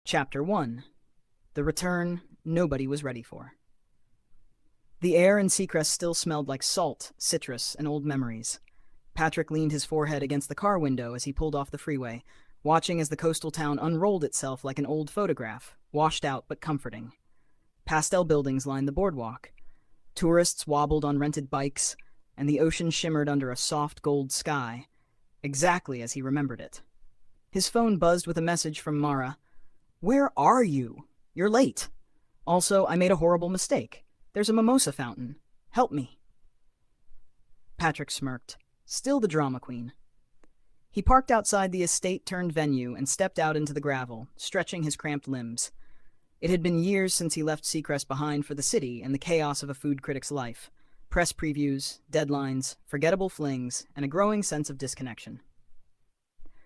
Chapter 1. The Return Nobody Was Ready For. The air in Seacrest still smelled like salt, citrus, and old memories. Patrick leaned his forehead against the car window as he pulled off the freeway, watching as the coastal town unrolled itself like an old photograph, washed out but comforting. Pastel buildings lined the boardwalk. Tourists wobbled on rented bikes, and the ocean shimmered under a soft gold sky, exactly as he remembered it. His phone buzzed with a message from Mara. "Where are you? You're late. Also, I made a horrible mistake. There's a mimosa fountain. Help me." Patrick smirked, still the drama queen. He parked outside the estate-turned-venue and stepped out into the gravel, stretching his cramped limbs. It had been years since he left Seacrest behind for the city and the chaos of a food critic's life. Press previews, deadlines, forgettable flings, and a growing sense of disconnection.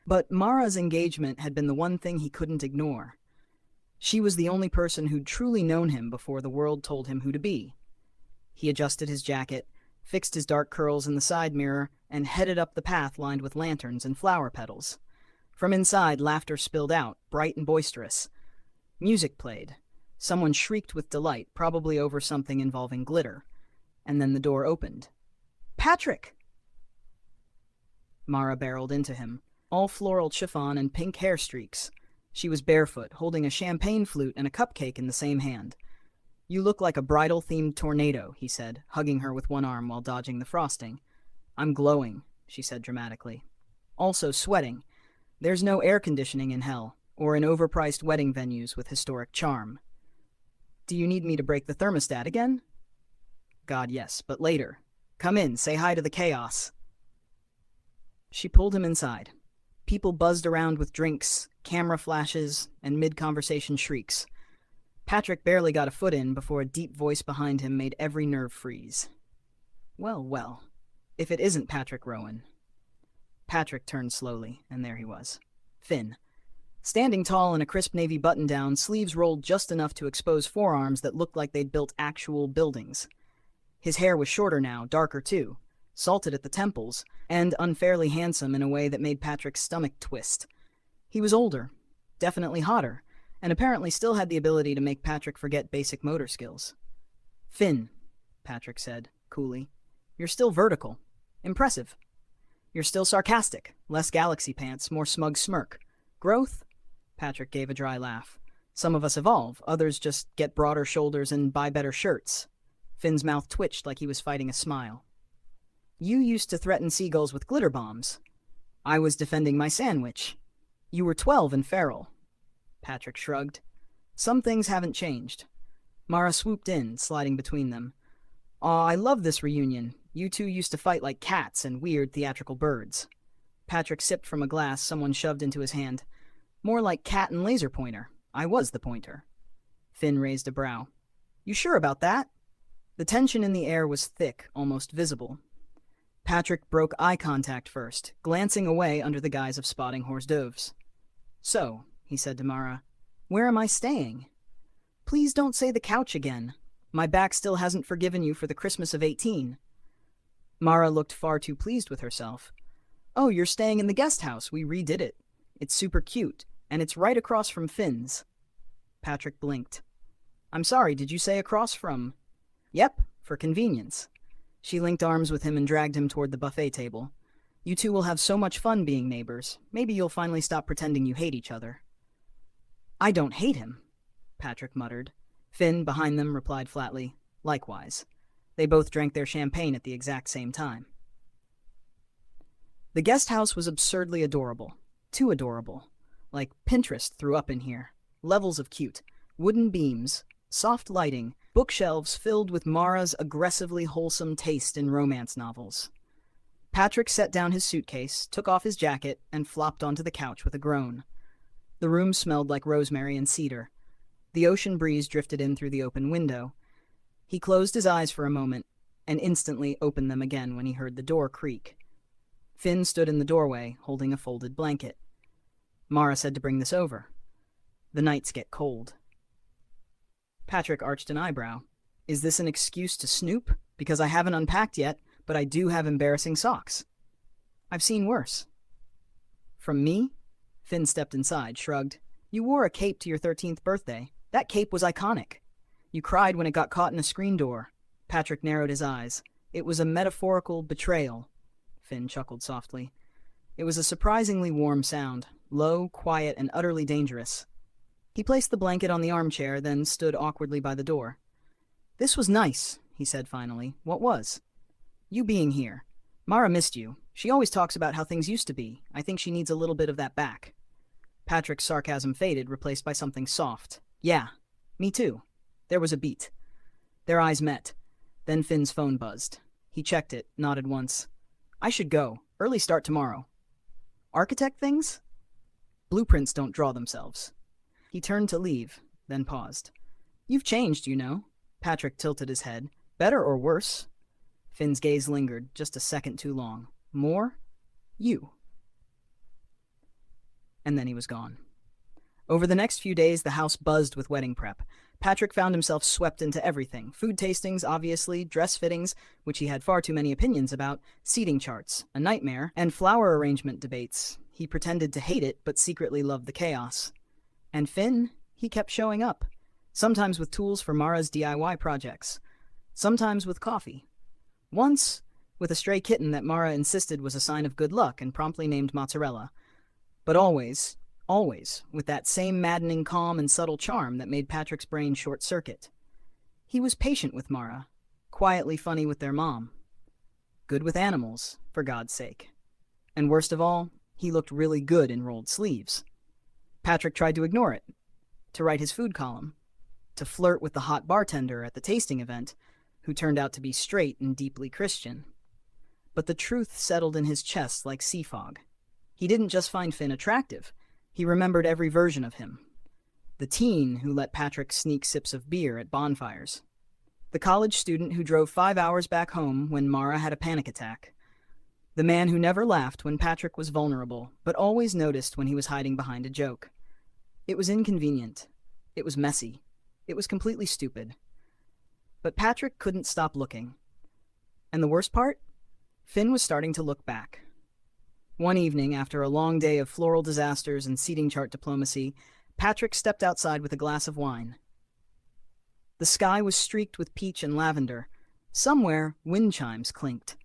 But Mara's engagement had been the one thing he couldn't ignore. She was the only person who'd truly known him before the world told him who to be. He adjusted his jacket, fixed his dark curls in the side mirror, and headed up the path lined with lanterns and flower petals. From inside, laughter spilled out, bright and boisterous. Music played. Someone shrieked with delight, probably over something involving glitter. And then the door opened. "Patrick!" Mara barreled into him, all floral chiffon and pink hair streaks. She was barefoot, holding a champagne flute and a cupcake in the same hand. "You look like a bridal-themed tornado," he said, hugging her with one arm while dodging the frosting. "I'm glowing," she said dramatically. "Also sweating. There's no air conditioning in hell, or in overpriced wedding venues with historic charm." "Do you need me to break the thermostat again?" "God, yes, but later. Come in, say hi to the chaos." She pulled him inside. People buzzed around with drinks, camera flashes, and mid-conversation shrieks. Patrick barely got a foot in before a deep voice behind him made every nerve freeze. Well, well, if it isn't Patrick Rowan. Patrick turned slowly, and there he was. Finn. Standing tall in a crisp navy button-down, sleeves rolled just enough to expose forearms that looked like they'd built actual buildings. His hair was shorter now, darker too, salted at the temples, and unfairly handsome in a way that made Patrick's stomach twist. He was older, definitely hotter, and apparently still had the ability to make Patrick forget basic motor skills. "Finn," Patrick said, coolly, "you're still vertical. Impressive. You're still sarcastic, less galaxy pants, more smug smirk. Growth?" Patrick gave a dry laugh. "Some of us evolve, others just get broader shoulders and buy better shirts." Finn's mouth twitched like he was fighting a smile. "You used to threaten seagulls with glitter bombs. I was defending my sandwich. You were 12 and feral." Patrick shrugged. "Some things haven't changed." Mara swooped in, sliding between them. "Aw, I love this reunion. You two used to fight like cats and weird theatrical birds." Patrick sipped from a glass someone shoved into his hand. "More like cat and laser pointer. I was the pointer." Finn raised a brow. "You sure about that?" The tension in the air was thick, almost visible. Patrick broke eye contact first, glancing away under the guise of spotting hors d'oeuvres. "So," he said to Mara, "where am I staying?" "Please don't say the couch again. My back still hasn't forgiven you for the Christmas of 18. Mara looked far too pleased with herself. "Oh, you're staying in the guest house. We redid it. It's super cute, and it's right across from Finn's." Patrick blinked. "I'm sorry, did you say across from?" "Yep, for convenience." She linked arms with him and dragged him toward the buffet table. "You two will have so much fun being neighbors. Maybe you'll finally stop pretending you hate each other." "I don't hate him," Patrick muttered. Finn, behind them, replied flatly, "Likewise." They both drank their champagne at the exact same time. The guest house was absurdly adorable. Too adorable. Like Pinterest threw up in here. Levels of cute. Wooden beams, soft lighting, bookshelves filled with Mara's aggressively wholesome taste in romance novels. Patrick set down his suitcase, took off his jacket, and flopped onto the couch with a groan. The room smelled like rosemary and cedar. The ocean breeze drifted in through the open window. He closed his eyes for a moment, and instantly opened them again when he heard the door creak. Finn stood in the doorway, holding a folded blanket. Mara said to bring this over. The nights get cold. Patrick arched an eyebrow. "Is this an excuse to snoop? Because I haven't unpacked yet, but I do have embarrassing socks." "I've seen worse." "From me?" Finn stepped inside, shrugged. You wore a cape to your 13th birthday. That cape was iconic. You cried when it got caught in a screen door. Patrick narrowed his eyes. It was a metaphorical betrayal. Finn chuckled softly. It was a surprisingly warm sound, low, quiet, and utterly dangerous. He placed the blanket on the armchair, then stood awkwardly by the door. This was nice, he said finally. What was? You being here. Mara missed you. She always talks about how things used to be. I think she needs a little bit of that back. Patrick's sarcasm faded, replaced by something soft. Yeah, me too. There was a beat. Their eyes met. Then Finn's phone buzzed. He checked it, nodded once. I should go. Early start tomorrow. Architect things? Blueprints don't draw themselves. He turned to leave, then paused. You've changed, you know. Patrick tilted his head. Better or worse? Finn's gaze lingered, just a second too long. More? You. And then he was gone. Over the next few days, the house buzzed with wedding prep. Patrick found himself swept into everything. Food tastings, obviously, dress fittings, which he had far too many opinions about, seating charts, a nightmare, and flower arrangement debates. He pretended to hate it, but secretly loved the chaos. And Finn, he kept showing up. Sometimes with tools for Mara's DIY projects. Sometimes with coffee. Once, with a stray kitten that Mara insisted was a sign of good luck and promptly named Mozzarella. But always with that same maddening calm and subtle charm that made Patrick's brain short-circuit. He was patient with Mara, quietly funny with their mom. Good with animals, for God's sake. And worst of all, he looked really good in rolled sleeves. Patrick tried to ignore it, to write his food column, to flirt with the hot bartender at the tasting event, who turned out to be straight and deeply Christian. But the truth settled in his chest like sea fog. He didn't just find Finn attractive. He remembered every version of him. The teen who let Patrick sneak sips of beer at bonfires. The college student who drove 5 hours back home when Mara had a panic attack. The man who never laughed when Patrick was vulnerable, but always noticed when he was hiding behind a joke. It was inconvenient. It was messy. It was completely stupid. But Patrick couldn't stop looking. And the worst part? Finn was starting to look back. One evening, after a long day of floral disasters and seating chart diplomacy, Patrick stepped outside with a glass of wine. The sky was streaked with peach and lavender. Somewhere, wind chimes clinked.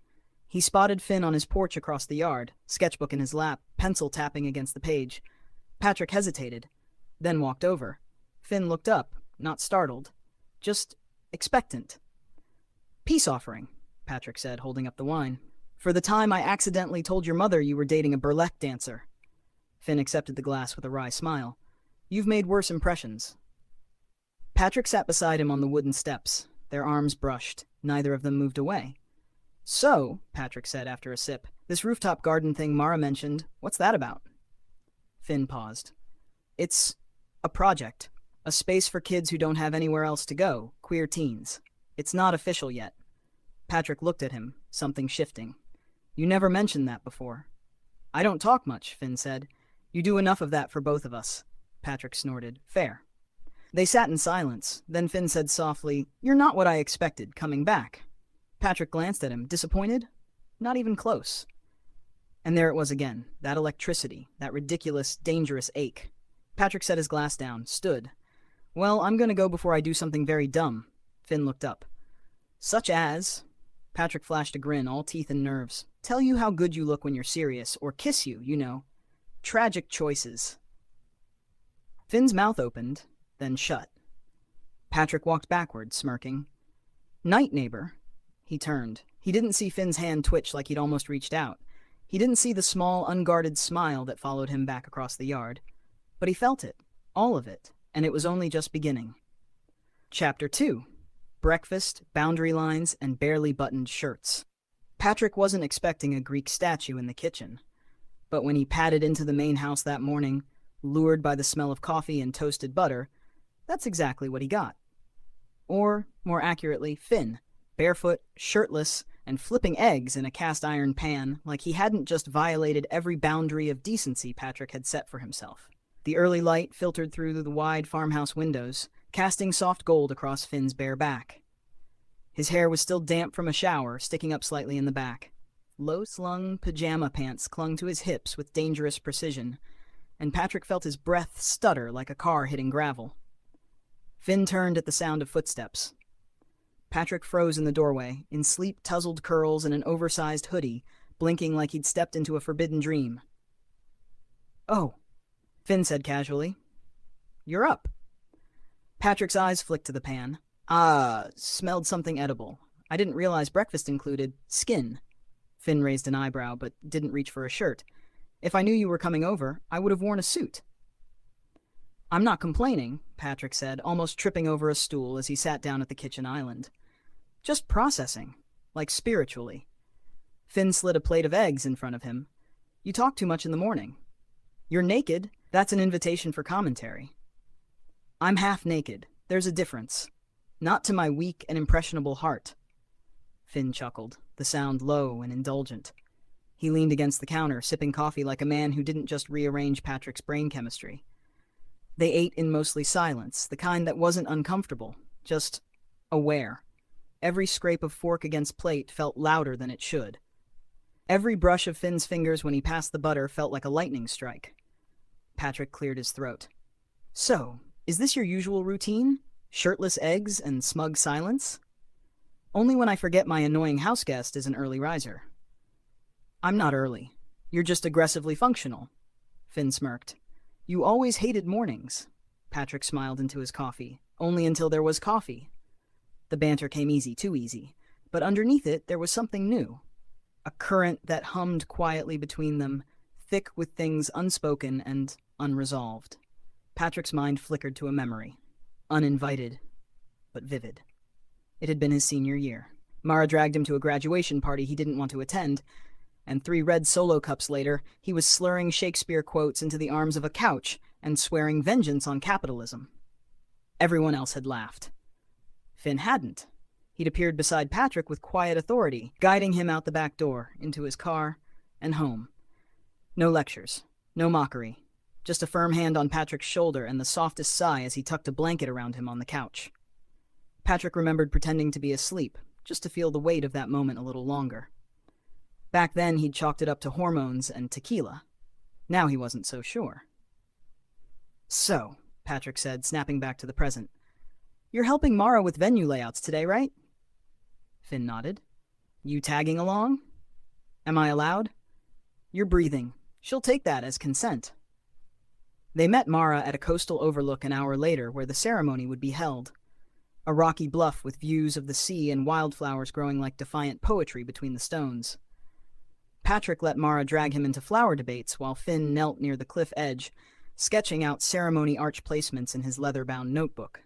He spotted Finn on his porch across the yard, sketchbook in his lap, pencil tapping against the page. Patrick hesitated, then walked over. Finn looked up, not startled, just expectant. Peace offering, Patrick said, holding up the wine. For the time I accidentally told your mother you were dating a burlesque dancer. Finn accepted the glass with a wry smile. You've made worse impressions. Patrick sat beside him on the wooden steps. Their arms brushed. Neither of them moved away. So, Patrick said after a sip, this rooftop garden thing Mara mentioned, what's that about? Finn paused. It's a project. A space for kids who don't have anywhere else to go, queer teens. It's not official yet. Patrick looked at him, something shifting. You never mentioned that before. I don't talk much, Finn said. You do enough of that for both of us. Patrick snorted. Fair. They sat in silence. Then Finn said softly, You're not what I expected, coming back. Patrick glanced at him, disappointed? Not even close. And there it was again, that electricity, that ridiculous, dangerous ache. Patrick set his glass down, stood. Well, I'm going to go before I do something very dumb. Finn looked up. Such as... Patrick flashed a grin, all teeth and nerves. Tell you how good you look when you're serious, or kiss you, you know. Tragic choices. Finn's mouth opened, then shut. Patrick walked backward, smirking. Night, neighbor. He turned. He didn't see Finn's hand twitch like he'd almost reached out. He didn't see the small, unguarded smile that followed him back across the yard. But he felt it, all of it, and it was only just beginning. Chapter 2. Breakfast, boundary lines, and barely buttoned shirts. Patrick wasn't expecting a Greek statue in the kitchen. But when he padded into the main house that morning, lured by the smell of coffee and toasted butter, that's exactly what he got. Or, more accurately, Finn, barefoot, shirtless, and flipping eggs in a cast-iron pan like he hadn't just violated every boundary of decency Patrick had set for himself. The early light filtered through the wide farmhouse windows, casting soft gold across Finn's bare back. His hair was still damp from a shower, sticking up slightly in the back. Low-slung pajama pants clung to his hips with dangerous precision. and Patrick felt his breath stutter like a car hitting gravel. Finn turned at the sound of footsteps. Patrick froze in the doorway, in sleek tousled curls and an oversized hoodie, blinking like he'd stepped into a forbidden dream. "Oh," Finn said casually. "You're up." Patrick's eyes flicked to the pan. Smelled something edible. I didn't realize breakfast included skin. Finn raised an eyebrow, but didn't reach for a shirt. If I knew you were coming over, I would have worn a suit. "I'm not complaining," Patrick said, almost tripping over a stool as he sat down at the kitchen island. "Just processing, like spiritually." Finn slid a plate of eggs in front of him. "You talk too much in the morning." "You're naked. That's an invitation for commentary." "I'm half naked. There's a difference. Not to my weak and impressionable heart." Finn chuckled, the sound low and indulgent. He leaned against the counter, sipping coffee like a man who didn't just rearrange Patrick's brain chemistry. They ate in mostly silence, the kind that wasn't uncomfortable, just aware. Every scrape of fork against plate felt louder than it should. Every brush of Finn's fingers when he passed the butter felt like a lightning strike. Patrick cleared his throat. "So, is this your usual routine? Shirtless eggs and smug silence?" "Only when I forget my annoying houseguest is an early riser." "I'm not early. You're just aggressively functional." Finn smirked. "You always hated mornings." Patrick smiled into his coffee. "Only until there was coffee." The banter came easy, too easy. But underneath it, there was something new. A current that hummed quietly between them, thick with things unspoken and unresolved. Patrick's mind flickered to a memory. Uninvited, but vivid. It had been his senior year. Mara dragged him to a graduation party he didn't want to attend, and 3 red Solo cups later, he was slurring Shakespeare quotes into the arms of a couch and swearing vengeance on capitalism. Everyone else had laughed. Finn hadn't. He'd appeared beside Patrick with quiet authority, guiding him out the back door, into his car, and home. No lectures, no mockery, just a firm hand on Patrick's shoulder and the softest sigh as he tucked a blanket around him on the couch. Patrick remembered pretending to be asleep, just to feel the weight of that moment a little longer. Back then, he'd chalked it up to hormones and tequila. Now he wasn't so sure. "So," Patrick said, snapping back to the present, "you're helping Mara with venue layouts today, right?" Finn nodded. "You tagging along?" "Am I allowed?" "You're breathing. She'll take that as consent." They met Mara at a coastal overlook an hour later where the ceremony would be held. A rocky bluff with views of the sea and wildflowers growing like defiant poetry between the stones. Patrick let Mara drag him into flower debates while Finn knelt near the cliff edge, sketching out ceremony arch placements in his leather-bound notebook.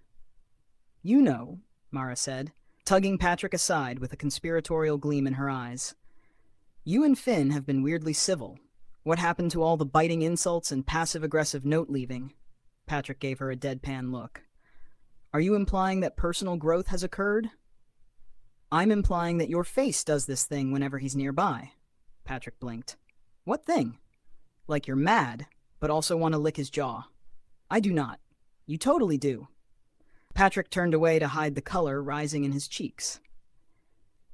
"You know," Mara said, tugging Patrick aside with a conspiratorial gleam in her eyes. "You and Finn have been weirdly civil. What happened to all the biting insults and passive-aggressive note-leaving?" Patrick gave her a deadpan look. "Are you implying that personal growth has occurred?" "I'm implying that your face does this thing whenever he's nearby." Patrick blinked. "What thing?" "Like you're mad, but also want to lick his jaw." "I do not." "You totally do." Patrick turned away to hide the color rising in his cheeks.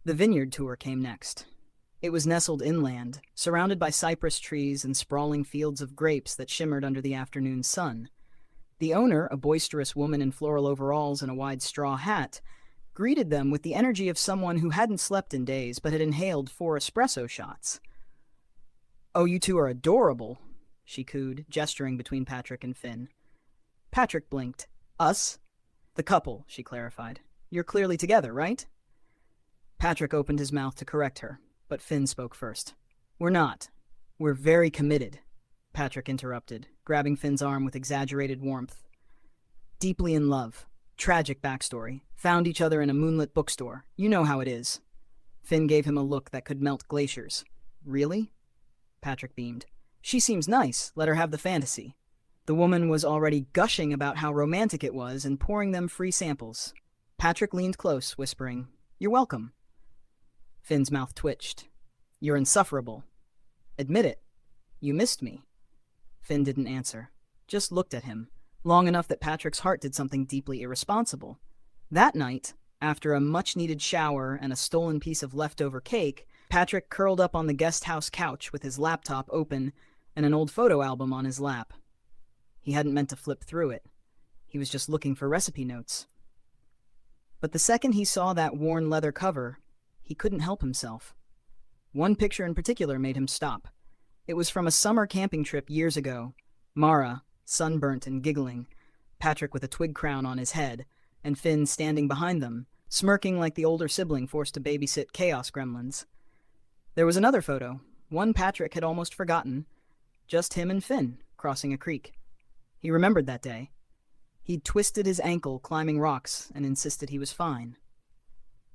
The vineyard tour came next. It was nestled inland, surrounded by cypress trees and sprawling fields of grapes that shimmered under the afternoon sun. The owner, a boisterous woman in floral overalls and a wide straw hat, greeted them with the energy of someone who hadn't slept in days but had inhaled 4 espresso shots. "Oh, you two are adorable," she cooed, gesturing between Patrick and Finn. Patrick blinked. "Us?" "The couple," she clarified. "You're clearly together, right?" Patrick opened his mouth to correct her, but Finn spoke first. "We're not. We're very committed," Patrick interrupted, grabbing Finn's arm with exaggerated warmth. "Deeply in love. Tragic backstory. Found each other in a moonlit bookstore. You know how it is." Finn gave him a look that could melt glaciers. "Really?" Patrick beamed. "She seems nice. Let her have the fantasy." The woman was already gushing about how romantic it was and pouring them free samples. Patrick leaned close, whispering, "You're welcome." Finn's mouth twitched. "You're insufferable." "Admit it. You missed me." Finn didn't answer, just looked at him, long enough that Patrick's heart did something deeply irresponsible. That night, after a much-needed shower and a stolen piece of leftover cake, Patrick curled up on the guest house couch with his laptop open and an old photo album on his lap. He hadn't meant to flip through it. He was just looking for recipe notes. But the second he saw that worn leather cover, he couldn't help himself. One picture in particular made him stop. It was from a summer camping trip years ago. Mara, sunburnt and giggling, Patrick with a twig crown on his head, and Finn standing behind them, smirking like the older sibling forced to babysit chaos gremlins. There was another photo, one Patrick had almost forgotten. Just him and Finn, crossing a creek. He remembered that day. He'd twisted his ankle climbing rocks and insisted he was fine.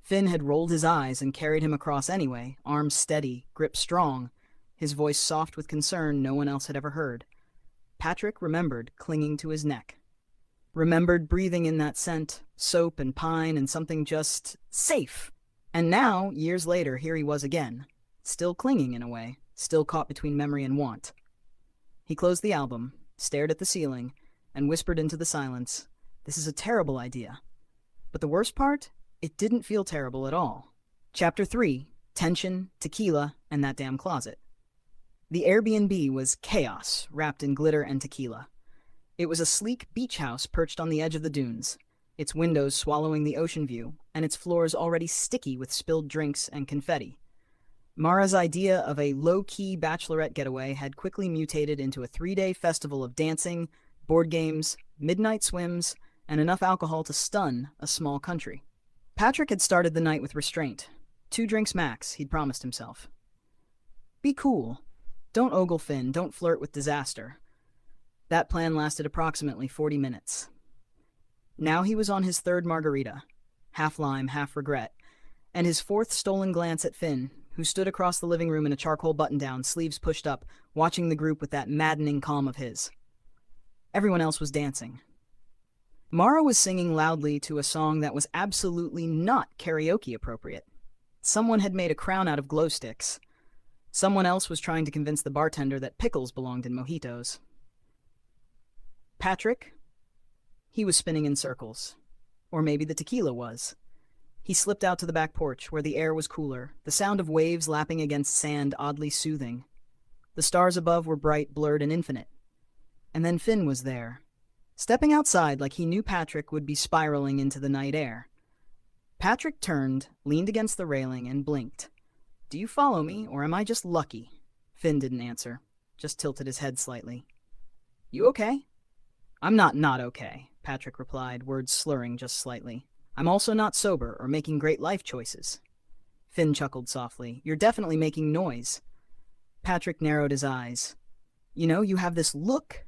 Finn had rolled his eyes and carried him across anyway, arms steady, grip strong, his voice soft with concern no one else had ever heard. Patrick remembered clinging to his neck. Remembered breathing in that scent, soap and pine and something just safe. And now, years later, here he was again, still clinging in a way, still caught between memory and want. He closed the album, stared at the ceiling, and whispered into the silence, "This is a terrible idea." But the worst part? It didn't feel terrible at all. Chapter 3, Tension, Tequila, and That Damn Closet. The Airbnb was chaos, wrapped in glitter and tequila. It was a sleek beach house perched on the edge of the dunes, its windows swallowing the ocean view, and its floors already sticky with spilled drinks and confetti. Mara's idea of a low-key bachelorette getaway had quickly mutated into a 3-day festival of dancing, board games, midnight swims, and enough alcohol to stun a small country. Patrick had started the night with restraint. 2 drinks max, he'd promised himself. Be cool. Don't ogle Finn, don't flirt with disaster. That plan lasted approximately 40 minutes. Now he was on his 3rd margarita, half lime, half regret, and his 4th stolen glance at Finn, who stood across the living room in a charcoal button-down, sleeves pushed up, watching the group with that maddening calm of his. Everyone else was dancing. Mara was singing loudly to a song that was absolutely not karaoke appropriate. Someone had made a crown out of glow sticks. Someone else was trying to convince the bartender that pickles belonged in mojitos. Patrick? He was spinning in circles. Or maybe the tequila was. He slipped out to the back porch, where the air was cooler, the sound of waves lapping against sand oddly soothing. The stars above were bright, blurred, and infinite. And then Finn was there, stepping outside like he knew Patrick would be spiraling into the night air. Patrick turned, leaned against the railing, and blinked. "Do you follow me, or am I just lucky?" Finn didn't answer, just tilted his head slightly. "You okay?" "I'm not okay," Patrick replied, words slurring just slightly. "I'm also not sober or making great life choices." Finn chuckled softly. "You're definitely making noise." Patrick narrowed his eyes. "You know, you have this look,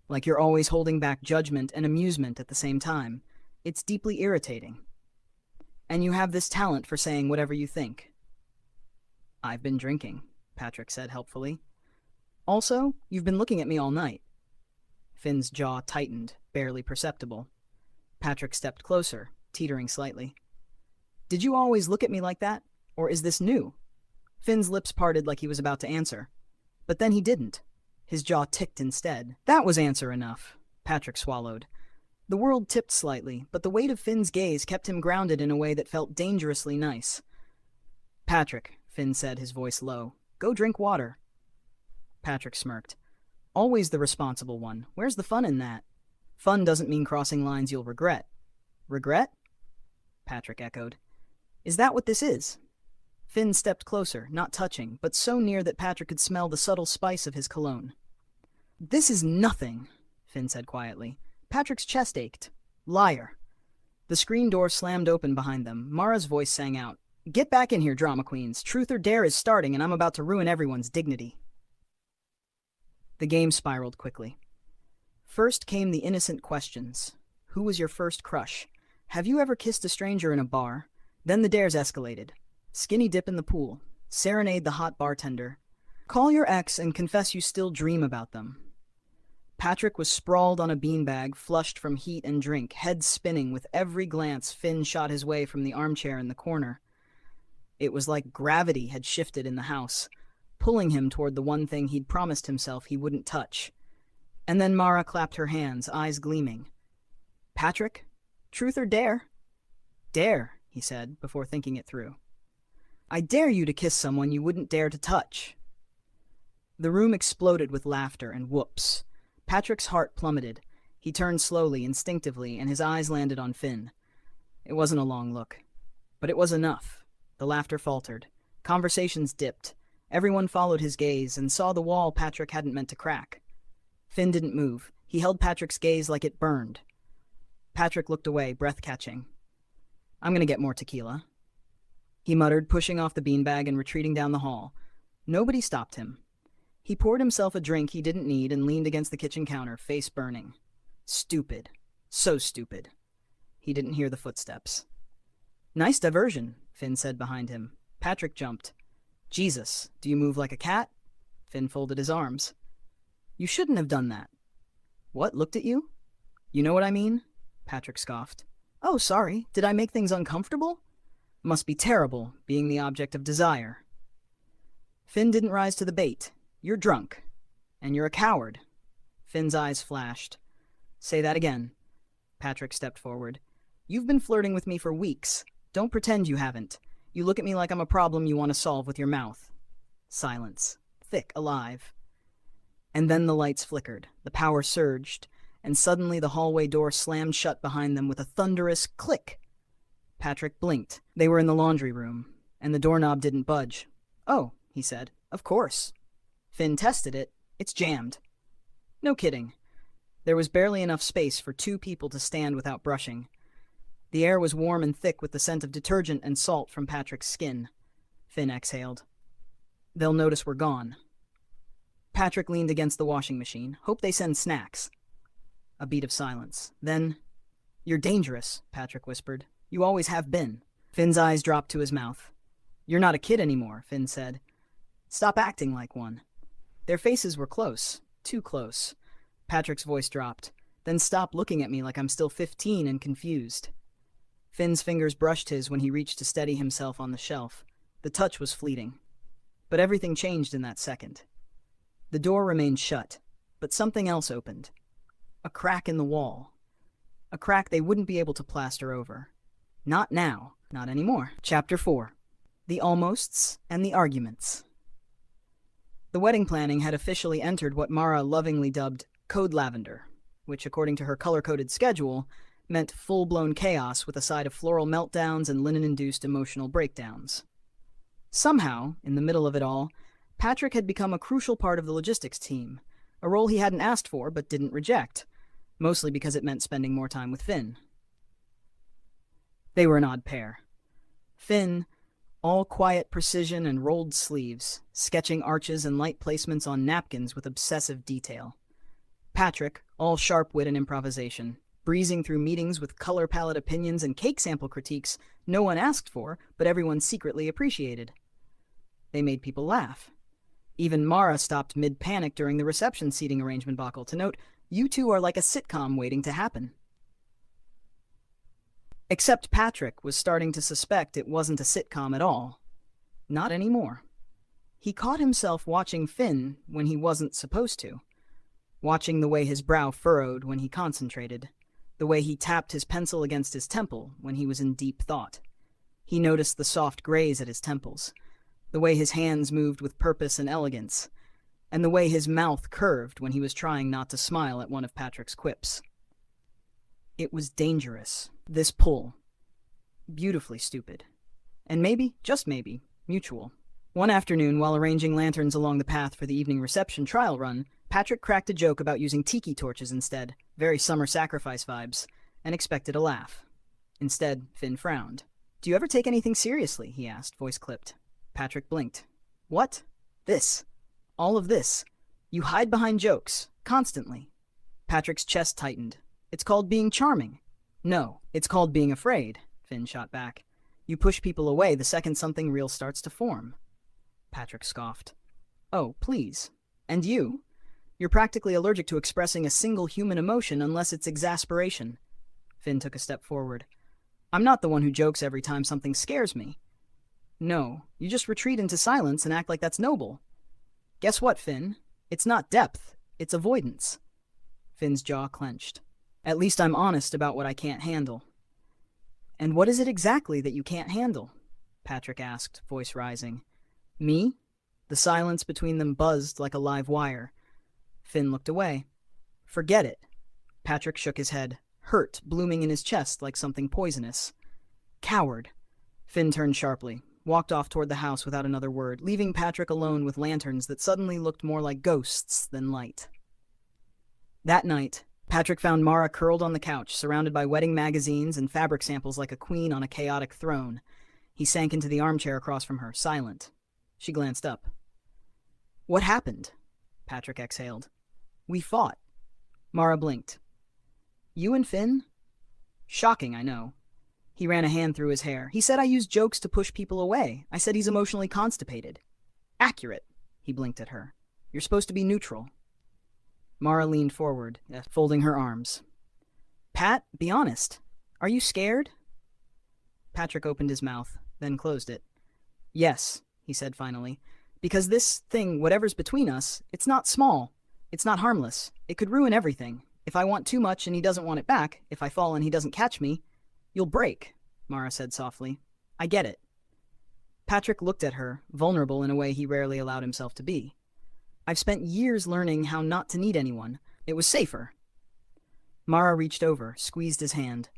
like you're always holding back judgment and amusement at the same time. It's deeply irritating. And you have this talent for saying whatever you think." "I've been drinking," Patrick said helpfully. "Also, you've been looking at me all night." Finn's jaw tightened, barely perceptible. Patrick stepped closer, teetering slightly. "Did you always look at me like that? Or is this new?" Finn's lips parted like he was about to answer. But then he didn't. His jaw ticked instead. That was answer enough. Patrick swallowed. The world tipped slightly, but the weight of Finn's gaze kept him grounded in a way that felt dangerously nice. "Patrick," Finn said, his voice low, "go drink water." Patrick smirked. "Always the responsible one. Where's the fun in that? Fun doesn't mean crossing lines you'll regret." "Regret?" Patrick echoed. "Is that what this is?" Finn stepped closer, not touching, but so near that Patrick could smell the subtle spice of his cologne. "This is nothing," Finn said quietly. Patrick's chest ached. "Liar." The screen door slammed open behind them. Mara's voice sang out, "Get back in here, drama queens. Truth or Dare is starting, and I'm about to ruin everyone's dignity." The game spiraled quickly. First came the innocent questions. Who was your first crush? Have you ever kissed a stranger in a bar? Then the dares escalated. Skinny dip in the pool. Serenade the hot bartender. Call your ex and confess you still dream about them. Patrick was sprawled on a beanbag, flushed from heat and drink, head spinning with every glance Finn shot his way from the armchair in the corner. It was like gravity had shifted in the house, pulling him toward the one thing he'd promised himself he wouldn't touch. And then Mara clapped her hands, eyes gleaming. "Patrick, truth or dare?" "Dare," he said, before thinking it through. "I dare you to kiss someone you wouldn't dare to touch." The room exploded with laughter and whoops. Patrick's heart plummeted. He turned slowly, instinctively, and his eyes landed on Finn. It wasn't a long look, but it was enough. The laughter faltered. Conversations dipped. Everyone followed his gaze and saw the wall Patrick hadn't meant to crack. Finn didn't move. He held Patrick's gaze like it burned. Patrick looked away, breath catching. "I'm gonna get more tequila," he muttered, pushing off the beanbag and retreating down the hall. Nobody stopped him. He poured himself a drink he didn't need and leaned against the kitchen counter, face burning. Stupid. So stupid. He didn't hear the footsteps. "Nice diversion," Finn said behind him. Patrick jumped. "Jesus, do you move like a cat?" Finn folded his arms. "You shouldn't have done that." "What, looked at you?" "You know what I mean?" Patrick scoffed. "Oh, sorry. Did I make things uncomfortable?" "Must be terrible, being the object of desire." Finn didn't rise to the bait. "You're drunk. And you're a coward." Finn's eyes flashed. "Say that again." Patrick stepped forward. "You've been flirting with me for weeks. Don't pretend you haven't. You look at me like I'm a problem you want to solve with your mouth." Silence. Thick, alive. And then the lights flickered, the power surged, and suddenly the hallway door slammed shut behind them with a thunderous click. Patrick blinked. They were in the laundry room, and the doorknob didn't budge. "Oh," he said, "of course." Finn tested it. "It's jammed." No kidding. There was barely enough space for two people to stand without brushing. The air was warm and thick with the scent of detergent and salt from Patrick's skin. Finn exhaled. "They'll notice we're gone." Patrick leaned against the washing machine. "Hope they send snacks." A beat of silence. Then, "You're dangerous," Patrick whispered. "You always have been." Finn's eyes dropped to his mouth. "You're not a kid anymore," Finn said. "Stop acting like one." Their faces were close. Too close. Patrick's voice dropped. "Then stop looking at me like I'm still 15 and confused." Finn's fingers brushed his when he reached to steady himself on the shelf. The touch was fleeting. But everything changed in that second. The door remained shut, but something else opened. A crack in the wall. A crack they wouldn't be able to plaster over. Not now. Not anymore. Chapter 4. The Almosts and the Arguments. The wedding planning had officially entered what Mara lovingly dubbed Code Lavender, which, according to her color-coded schedule, meant full-blown chaos with a side of floral meltdowns and linen-induced emotional breakdowns. Somehow, in the middle of it all, Patrick had become a crucial part of the logistics team, a role he hadn't asked for but didn't reject, mostly because it meant spending more time with Finn. They were an odd pair. Finn, all quiet precision and rolled sleeves, sketching arches and light placements on napkins with obsessive detail. Patrick, all sharp wit and improvisation, breezing through meetings with color palette opinions and cake sample critiques no one asked for, but everyone secretly appreciated. They made people laugh. Even Mara stopped mid-panic during the reception seating arrangement debacle to note, "You two are like a sitcom waiting to happen." Except Patrick was starting to suspect it wasn't a sitcom at all. Not anymore. He caught himself watching Finn when he wasn't supposed to. Watching the way his brow furrowed when he concentrated. The way he tapped his pencil against his temple when he was in deep thought. He noticed the soft graze at his temples. The way his hands moved with purpose and elegance. And the way his mouth curved when he was trying not to smile at one of Patrick's quips. It was dangerous. This pull. Beautifully stupid. And maybe, just maybe, mutual. One afternoon, while arranging lanterns along the path for the evening reception trial run, Patrick cracked a joke about using tiki torches instead, very summer sacrifice vibes, and expected a laugh. Instead, Finn frowned. "Do you ever take anything seriously?" he asked, voice clipped. Patrick blinked. "What? This? All of this? You hide behind jokes, constantly." Patrick's chest tightened. "It's called being charming." "No, it's called being afraid," Finn shot back. "You push people away the second something real starts to form." Patrick scoffed. "Oh, please. And you? You're practically allergic to expressing a single human emotion unless it's exasperation." Finn took a step forward. "I'm not the one who jokes every time something scares me." "No, you just retreat into silence and act like that's noble." "Guess what, Finn? It's not depth, it's avoidance." Finn's jaw clenched. "At least I'm honest about what I can't handle." "And what is it exactly that you can't handle?" Patrick asked, voice rising. "Me?" The silence between them buzzed like a live wire. Finn looked away. Forget it. Patrick shook his head, hurt blooming in his chest like something poisonous. Coward. Finn turned sharply, walked off toward the house without another word, leaving Patrick alone with lanterns that suddenly looked more like ghosts than light. That night, Patrick found Mara curled on the couch, surrounded by wedding magazines and fabric samples like a queen on a chaotic throne. He sank into the armchair across from her, silent. She glanced up. "What happened?" Patrick exhaled. "We fought." Mara blinked. "You and Finn?" "Shocking, I know." He ran a hand through his hair. "He said I used jokes to push people away. I said he's emotionally constipated." "Accurate." He blinked at her. "You're supposed to be neutral." Mara leaned forward, folding her arms. "Pat, be honest. Are you scared?" Patrick opened his mouth, then closed it. "Yes," he said finally. "Because this thing, whatever's between us, it's not small. It's not harmless. It could ruin everything. If I want too much and he doesn't want it back, if I fall and he doesn't catch me, you'll break," Mara said softly. "I get it." Patrick looked at her, vulnerable in a way he rarely allowed himself to be. "I've spent years learning how not to need anyone. It was safer." Mara reached over, squeezed his hand.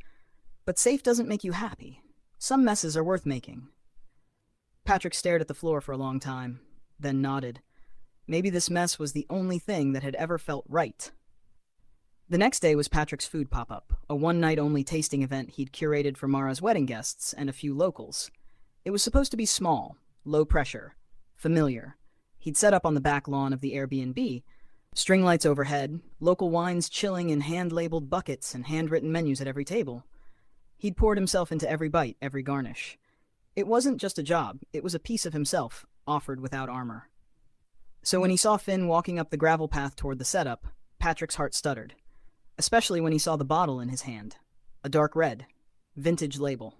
"But safe doesn't make you happy. Some messes are worth making." Patrick stared at the floor for a long time, then nodded. Maybe this mess was the only thing that had ever felt right. The next day was Patrick's food pop-up, a one-night-only tasting event he'd curated for Mara's wedding guests and a few locals. It was supposed to be small, low pressure, familiar. He'd set up on the back lawn of the Airbnb, string lights overhead, local wines chilling in hand-labeled buckets and handwritten menus at every table. He'd poured himself into every bite, every garnish. It wasn't just a job, it was a piece of himself, offered without armor. So when he saw Finn walking up the gravel path toward the setup, Patrick's heart stuttered. Especially when he saw the bottle in his hand. A dark red. Vintage label.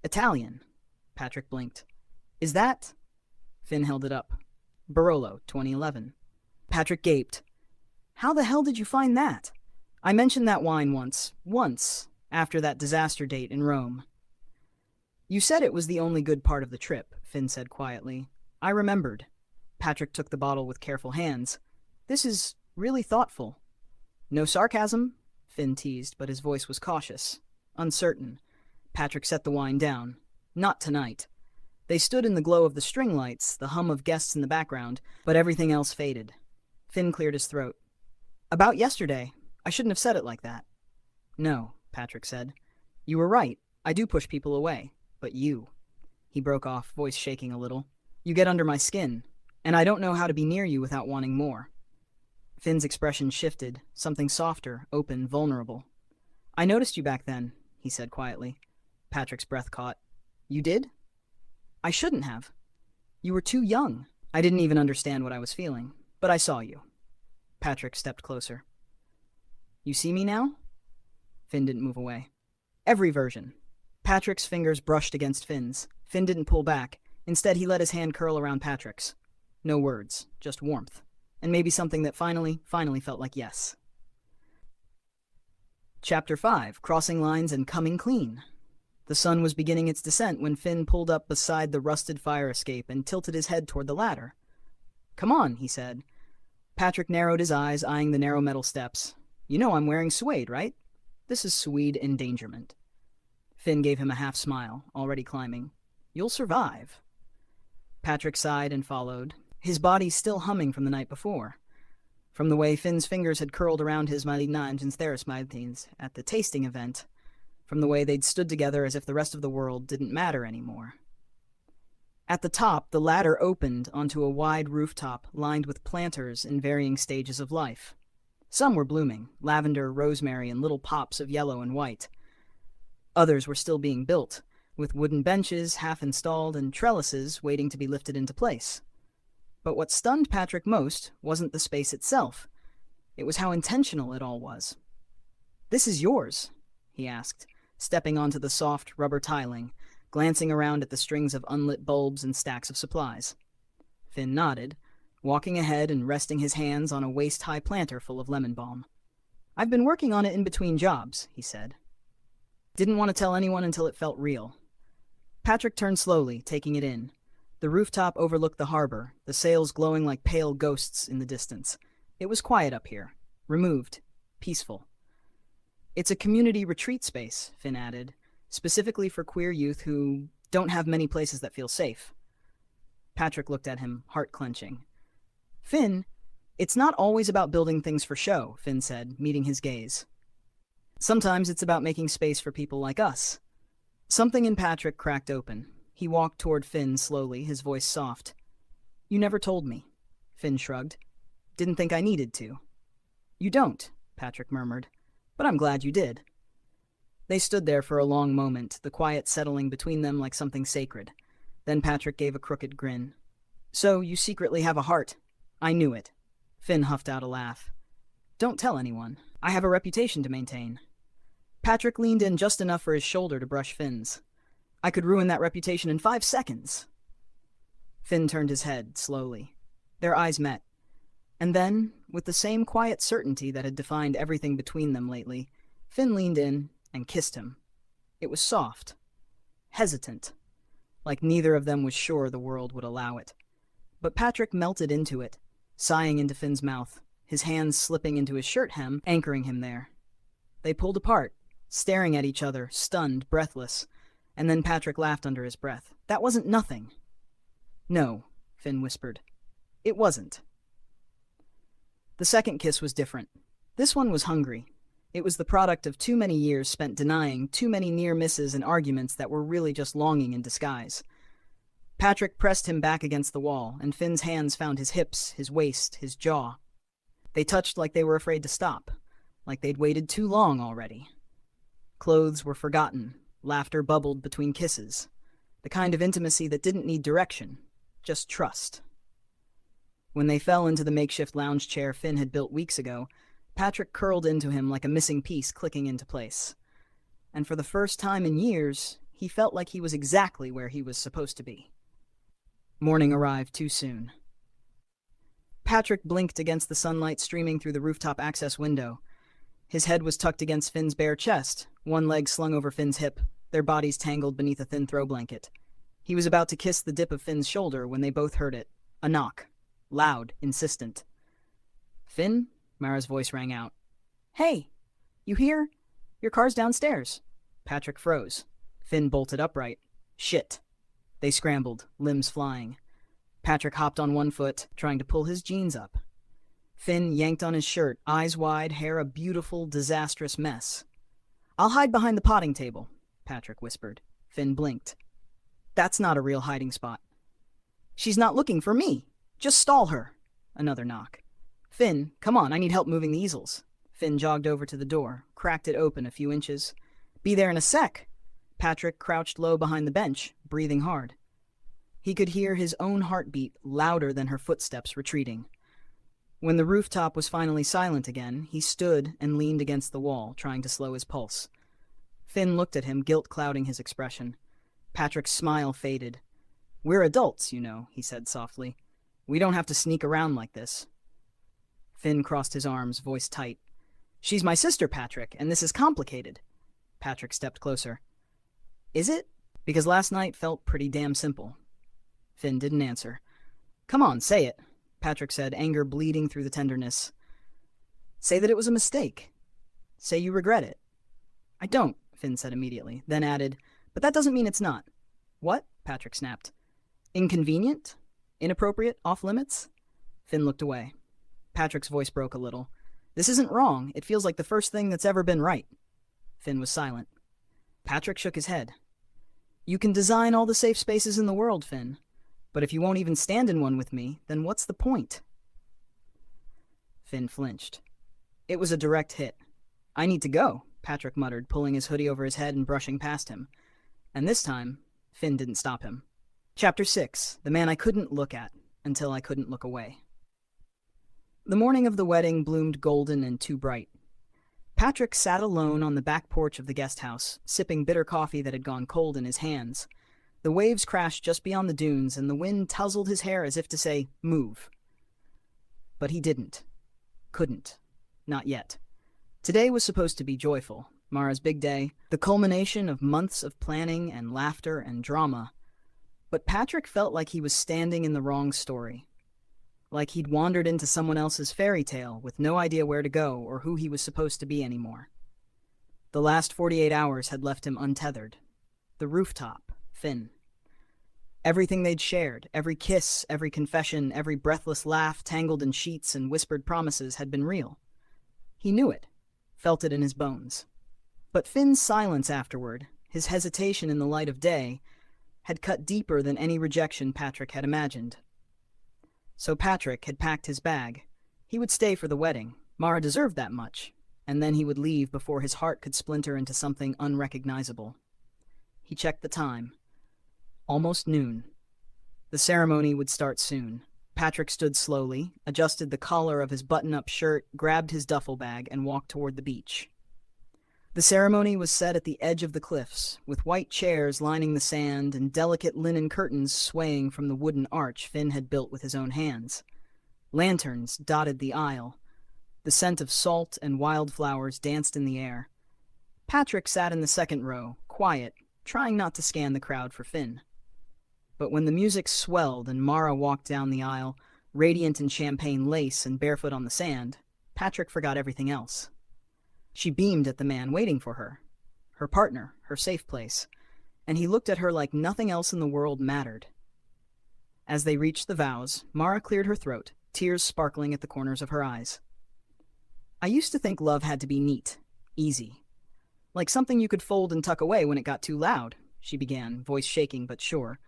"Italian." Patrick blinked. "Is that?" Finn held it up. "Barolo, 2011. Patrick gaped. "How the hell did you find that?" "I mentioned that wine once, after that disaster date in Rome." "You said it was the only good part of the trip," Finn said quietly. "I remembered." Patrick took the bottle with careful hands. "This is really thoughtful." "No sarcasm," Finn teased, but his voice was cautious, uncertain. Patrick set the wine down. Not tonight. They stood in the glow of the string lights, the hum of guests in the background, but everything else faded. Finn cleared his throat. "About yesterday. I shouldn't have said it like that." "No," Patrick said. "You were right. I do push people away. But you." He broke off, voice shaking a little. "You get under my skin, and I don't know how to be near you without wanting more." Finn's expression shifted, something softer, open, vulnerable. "I noticed you back then," he said quietly. Patrick's breath caught. "You did?" "I shouldn't have. You were too young. I didn't even understand what I was feeling. But I saw you." Patrick stepped closer. "You see me now?" Finn didn't move away. "Every version." Patrick's fingers brushed against Finn's. Finn didn't pull back. Instead, he let his hand curl around Patrick's. No words, just warmth. And maybe something that finally felt like yes. Chapter 5, Crossing Lines and Coming Clean. The sun was beginning its descent when Finn pulled up beside the rusted fire escape and tilted his head toward the ladder. "Come on," he said. Patrick narrowed his eyes, eyeing the narrow metal steps. "You know I'm wearing suede, right? This is suede endangerment." Finn gave him a half smile, already climbing. "You'll survive." Patrick sighed and followed, his body still humming from the night before. From the way Finn's fingers had curled around his Maligna and Therismidines at the tasting event, from the way they'd stood together as if the rest of the world didn't matter anymore. At the top, the ladder opened onto a wide rooftop lined with planters in varying stages of life. Some were blooming, lavender, rosemary, and little pops of yellow and white. Others were still being built, with wooden benches half installed and trellises waiting to be lifted into place. But what stunned Patrick most wasn't the space itself. It was how intentional it all was. "This is yours?" he asked, stepping onto the soft rubber tiling, glancing around at the strings of unlit bulbs and stacks of supplies. Finn nodded, walking ahead and resting his hands on a waist-high planter full of lemon balm. "I've been working on it in between jobs," he said. Didn't want to tell anyone until it felt real. Patrick turned slowly, taking it in. The rooftop overlooked the harbor, the sails glowing like pale ghosts in the distance. It was quiet up here. Removed. Peaceful. It's a community retreat space, Finn added, specifically for queer youth who don't have many places that feel safe. Patrick looked at him, heart clenching. Finn, it's not always about building things for show, Finn said, meeting his gaze. Sometimes it's about making space for people like us. Something in Patrick cracked open. He walked toward Finn slowly, his voice soft. You never told me. Finn shrugged. Didn't think I needed to. You don't, Patrick murmured. But I'm glad you did. They stood there for a long moment, the quiet settling between them like something sacred. Then Patrick gave a crooked grin. So, you secretly have a heart. I knew it. Finn huffed out a laugh. Don't tell anyone. I have a reputation to maintain. Patrick leaned in just enough for his shoulder to brush Finn's. I could ruin that reputation in 5 seconds. Finn turned his head, slowly. Their eyes met. And then, with the same quiet certainty that had defined everything between them lately, Finn leaned in and kissed him. It was soft. Hesitant. Like neither of them was sure the world would allow it. But Patrick melted into it, sighing into Finn's mouth, his hands slipping into his shirt hem, anchoring him there. They pulled apart, staring at each other, stunned, breathless, and then Patrick laughed under his breath. That wasn't nothing. No, Finn whispered. It wasn't. The second kiss was different. This one was hungry. It was the product of too many years spent denying, too many near misses and arguments that were really just longing in disguise. Patrick pressed him back against the wall, and Finn's hands found his hips, his waist, his jaw. They touched like they were afraid to stop, like they'd waited too long already. Clothes were forgotten, laughter bubbled between kisses, the kind of intimacy that didn't need direction, just trust. When they fell into the makeshift lounge chair Finn had built weeks ago, Patrick curled into him like a missing piece clicking into place. And for the first time in years, he felt like he was exactly where he was supposed to be. Morning arrived too soon. Patrick blinked against the sunlight streaming through the rooftop access window. His head was tucked against Finn's bare chest, one leg slung over Finn's hip, their bodies tangled beneath a thin throw blanket. He was about to kiss the dip of Finn's shoulder when they both heard it. A knock. Loud, insistent. Finn? Mara's voice rang out. Hey! You here? Your car's downstairs. Patrick froze. Finn bolted upright. Shit. They scrambled, limbs flying. Patrick hopped on one foot, trying to pull his jeans up. Finn yanked on his shirt, eyes wide, hair a beautiful, disastrous mess. I'll hide behind the potting table, Patrick whispered. Finn blinked. That's not a real hiding spot. She's not looking for me. Just stall her. Another knock. Finn, come on, I need help moving the easels. Finn jogged over to the door, cracked it open a few inches. Be there in a sec. Patrick crouched low behind the bench, breathing hard. He could hear his own heartbeat louder than her footsteps retreating. When the rooftop was finally silent again, he stood and leaned against the wall, trying to slow his pulse. Finn looked at him, guilt clouding his expression. Patrick's smile faded. We're adults, you know, he said softly. We don't have to sneak around like this. Finn crossed his arms, voice tight. She's my sister, Patrick, and this is complicated. Patrick stepped closer. Is it? Because last night felt pretty damn simple. Finn didn't answer. Come on, say it, Patrick said, anger bleeding through the tenderness. Say that it was a mistake. Say you regret it. I don't, Finn said immediately, then added, but that doesn't mean it's not. What? Patrick snapped. Inconvenient? Inappropriate? Off limits? Finn looked away. Patrick's voice broke a little. This isn't wrong. It feels like the first thing that's ever been right. Finn was silent. Patrick shook his head. You can design all the safe spaces in the world, Finn. But if you won't even stand in one with me, then what's the point? Finn flinched. It was a direct hit. I need to go, Patrick muttered, pulling his hoodie over his head and brushing past him. And this time, Finn didn't stop him. Chapter 6. The Man I Couldn't Look At Until I Couldn't Look Away. The morning of the wedding bloomed golden and too bright. Patrick sat alone on the back porch of the guest house, sipping bitter coffee that had gone cold in his hands. The waves crashed just beyond the dunes, and the wind tousled his hair as if to say, move. But he didn't. Couldn't. Not yet. Today was supposed to be joyful, Mara's big day, the culmination of months of planning and laughter and drama. But Patrick felt like he was standing in the wrong story. like he'd wandered into someone else's fairy tale with no idea where to go or who he was supposed to be anymore. The last 48 hours had left him untethered. The rooftop, Finn. Everything they'd shared, every kiss, every confession, every breathless laugh tangled in sheets and whispered promises had been real. He knew it, felt it in his bones. But Finn's silence afterward, his hesitation in the light of day, had cut deeper than any rejection Patrick had imagined. So Patrick had packed his bag. He would stay for the wedding. Mara deserved that much. And then he would leave before his heart could splinter into something unrecognizable. He checked the time. Almost noon. The ceremony would start soon. Patrick stood slowly, adjusted the collar of his button-up shirt, grabbed his duffel bag, and walked toward the beach. The ceremony was set at the edge of the cliffs, with white chairs lining the sand and delicate linen curtains swaying from the wooden arch Finn had built with his own hands. Lanterns dotted the aisle. The scent of salt and wildflowers danced in the air. Patrick sat in the second row, quiet, trying not to scan the crowd for Finn. But when the music swelled and Mara walked down the aisle, radiant in champagne lace and barefoot on the sand, Patrick forgot everything else. She beamed at the man waiting for her partner, her safe place, and he looked at her like nothing else in the world mattered. As they reached the vows, Mara cleared her throat, tears sparkling at the corners of her eyes. I used to think love had to be neat, easy. Like something you could fold and tuck away when it got too loud, she began, voice shaking but sure.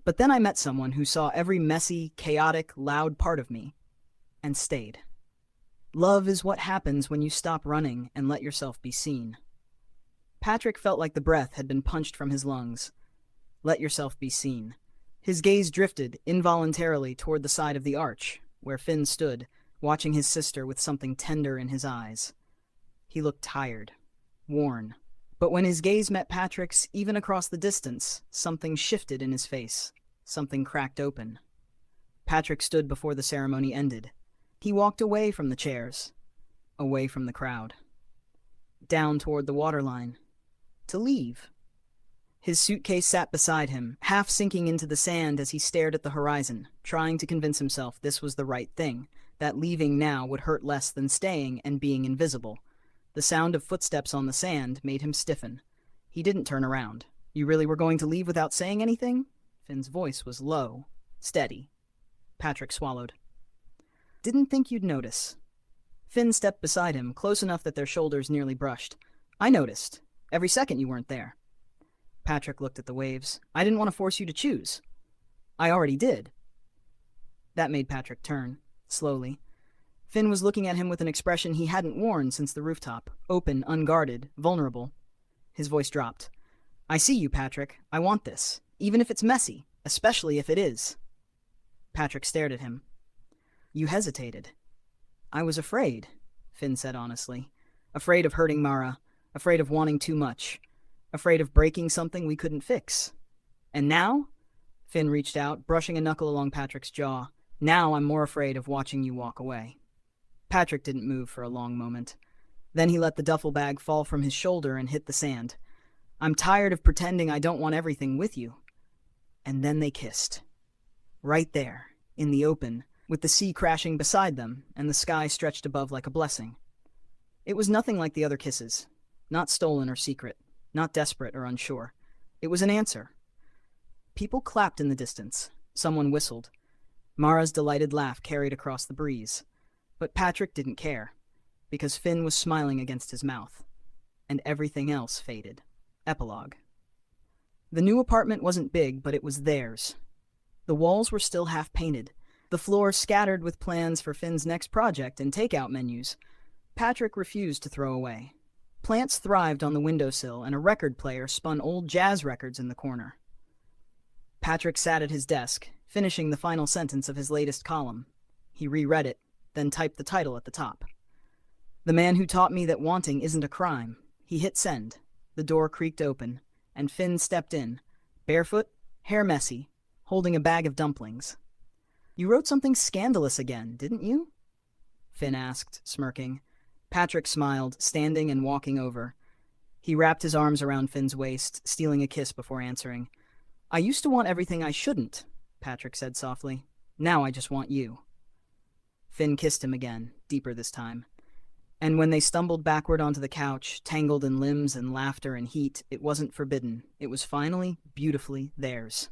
But then I met someone who saw every messy, chaotic, loud part of me, and stayed. Love is what happens when you stop running and let yourself be seen. Patrick felt like the breath had been punched from his lungs. Let yourself be seen. His gaze drifted, involuntarily, toward the side of the arch, where Finn stood, watching his sister with something tender in his eyes. He looked tired, worn. But when his gaze met Patrick's, even across the distance, something shifted in his face. Something cracked open. Patrick stood before the ceremony ended. He walked away from the chairs, away from the crowd, down toward the waterline, to leave. His suitcase sat beside him, half sinking into the sand as he stared at the horizon, trying to convince himself this was the right thing, that leaving now would hurt less than staying and being invisible. The sound of footsteps on the sand made him stiffen. He didn't turn around. You really were going to leave without saying anything? Finn's voice was low, steady. Patrick swallowed. Didn't think you'd notice. Finn stepped beside him, close enough that their shoulders nearly brushed. I noticed. Every second you weren't there. Patrick looked at the waves. I didn't want to force you to choose. I already did. That made Patrick turn, slowly. Finn was looking at him with an expression he hadn't worn since the rooftop, open, unguarded, vulnerable. His voice dropped. I see you, Patrick. I want this, even if it's messy, especially if it is. Patrick stared at him. You hesitated. I was afraid, Finn said honestly. Afraid of hurting Mara, afraid of wanting too much, afraid of breaking something we couldn't fix. And now? Finn reached out, brushing a knuckle along Patrick's jaw. Now I'm more afraid of watching you walk away. Patrick didn't move for a long moment. Then he let the duffel bag fall from his shoulder and hit the sand. I'm tired of pretending I don't want everything with you. And then they kissed. Right there, in the open, with the sea crashing beside them and the sky stretched above like a blessing. It was nothing like the other kisses. Not stolen or secret. Not desperate or unsure. It was an answer. People clapped in the distance. Someone whistled. Mara's delighted laugh carried across the breeze. But Patrick didn't care, because Finn was smiling against his mouth. And everything else faded. Epilogue. The new apartment wasn't big, but it was theirs. The walls were still half-painted, the floor scattered with plans for Finn's next project and takeout menus. Patrick refused to throw away. Plants thrived on the windowsill, and a record player spun old jazz records in the corner. Patrick sat at his desk, finishing the final sentence of his latest column. He reread it, then typed the title at the top. The man who taught me that wanting isn't a crime. He hit send. The door creaked open, and Finn stepped in, barefoot, hair messy, holding a bag of dumplings. You wrote something scandalous again, didn't you? Finn asked, smirking. Patrick smiled, standing and walking over. He wrapped his arms around Finn's waist, stealing a kiss before answering. I used to want everything I shouldn't, Patrick said softly. Now I just want you. Finn kissed him again, deeper this time. And when they stumbled backward onto the couch, tangled in limbs and laughter and heat, it wasn't forbidden. It was finally, beautifully theirs.